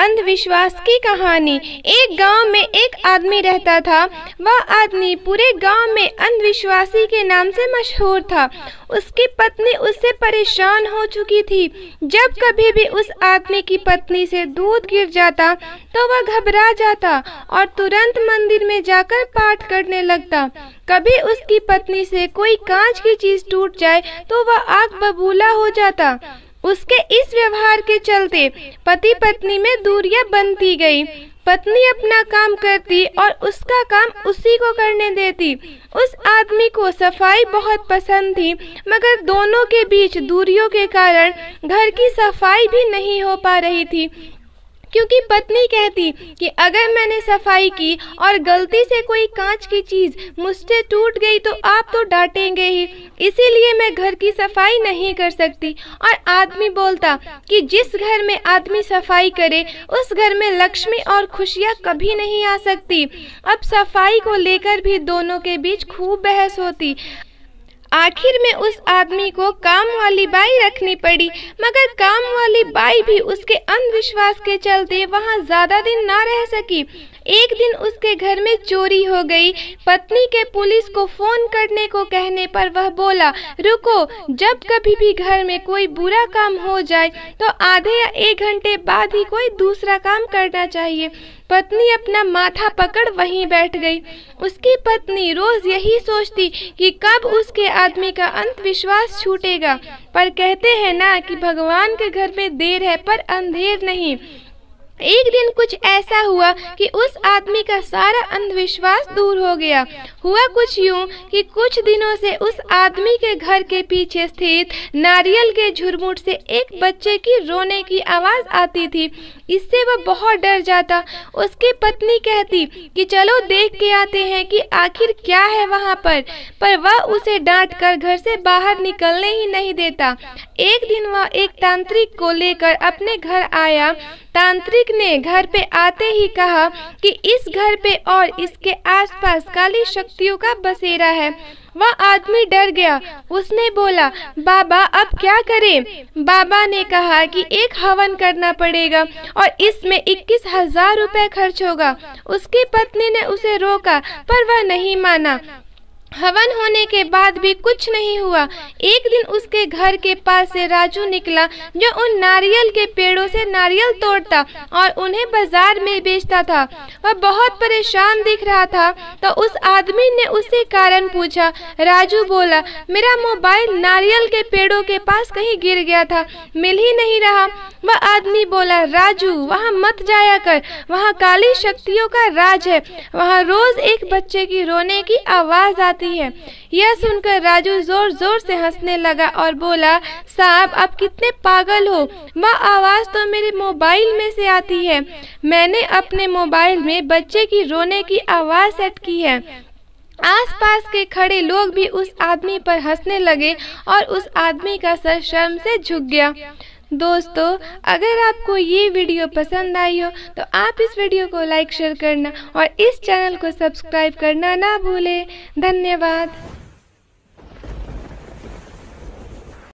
अंधविश्वास की कहानी। एक गांव में एक आदमी रहता था। वह आदमी पूरे गांव में अंधविश्वासी के नाम से मशहूर था। उसकी पत्नी उससे परेशान हो चुकी थी। जब कभी भी उस आदमी की पत्नी से दूध गिर जाता तो वह घबरा जाता और तुरंत मंदिर में जाकर पाठ करने लगता। कभी उसकी पत्नी से कोई कांच की चीज टूट जाए तो वह आग बबूला हो जाता। उसके इस व्यवहार के चलते पति पत्नी में दूरियां बनती गई। पत्नी अपना काम करती और उसका काम उसी को करने देती। उस आदमी को सफाई बहुत पसंद थी, मगर दोनों के बीच दूरियों के कारण घर की सफाई भी नहीं हो पा रही थी, क्योंकि पत्नी कहती कि अगर मैंने सफाई की और गलती से कोई कांच की चीज मुझसे टूट गई तो आप तो डांटेंगे ही, इसीलिए मैं घर की सफाई नहीं कर सकती। और आदमी बोलता कि जिस घर में आदमी सफाई करे उस घर में लक्ष्मी और खुशियाँ कभी नहीं आ सकती। अब सफाई को लेकर भी दोनों के बीच खूब बहस होती। आखिर में उस आदमी को काम वाली बाई रखनी पड़ी, मगर काम वाली बाई भी उसके अंधविश्वास के चलते वहां ज्यादा दिन ना रह सकी। एक दिन उसके घर में चोरी हो गई। पत्नी के पुलिस को फोन करने को कहने पर वह बोला, रुको, जब कभी भी घर में कोई बुरा काम हो जाए तो आधे या 1 घंटे बाद ही कोई दूसरा काम करना चाहिए। पत्नी अपना माथा पकड़ वहीं बैठ गई। उसकी पत्नी रोज यही सोचती कि कब उसके आदमी का अंधविश्वास छूटेगा, पर कहते हैं ना कि भगवान के घर में देर है पर अंधेर नहीं। एक दिन कुछ ऐसा हुआ कि उस आदमी का सारा अंधविश्वास दूर हो गया। हुआ कुछ यूं कि कुछ दिनों से उस आदमी के घर के पीछे स्थित नारियल के झुरमुट से एक बच्चे की रोने की आवाज आती थी। इससे वह बहुत डर जाता। उसकी पत्नी कहती कि चलो देख के आते हैं कि आखिर क्या है वहाँ पर वह उसे डांट कर घर से बाहर निकलने ही नहीं देता। एक दिन वह एक तांत्रिक को लेकर अपने घर आया। तांत्रिक ने घर पे आते ही कहा कि इस घर पे और इसके आसपास काली शक्तियों का बसेरा है। वह आदमी डर गया। उसने बोला, बाबा अब क्या करें? बाबा ने कहा कि एक हवन करना पड़ेगा और इसमें 21,000 रुपए खर्च होगा। उसकी पत्नी ने उसे रोका, पर वह नहीं माना। हवन होने के बाद भी कुछ नहीं हुआ। एक दिन उसके घर के पास से राजू निकला, जो उन नारियल के पेड़ों से नारियल तोड़ता और उन्हें बाजार में बेचता था। वह बहुत परेशान दिख रहा था, तो उस आदमी ने उससे कारण पूछा। राजू बोला, मेरा मोबाइल नारियल के पेड़ों के पास कहीं गिर गया था, मिल ही नहीं रहा। वह आदमी बोला, राजू वहाँ मत जाया कर, वहाँ काली शक्तियों का राज है, वहाँ रोज एक बच्चे की रोने की आवाज आती है। यह सुनकर राजू जोर जोर से हंसने लगा और बोला, साहब आप कितने पागल हो, वह आवाज तो मेरे मोबाइल में से आती है। मैंने अपने मोबाइल में बच्चे की रोने की आवाज सेट की है। आसपास के खड़े लोग भी उस आदमी पर हंसने लगे और उस आदमी का सर शर्म से झुक गया। दोस्तों, अगर आपको ये वीडियो पसंद आई हो तो आप इस वीडियो को लाइक शेयर करना और इस चैनल को सब्सक्राइब करना ना भूलें। धन्यवाद।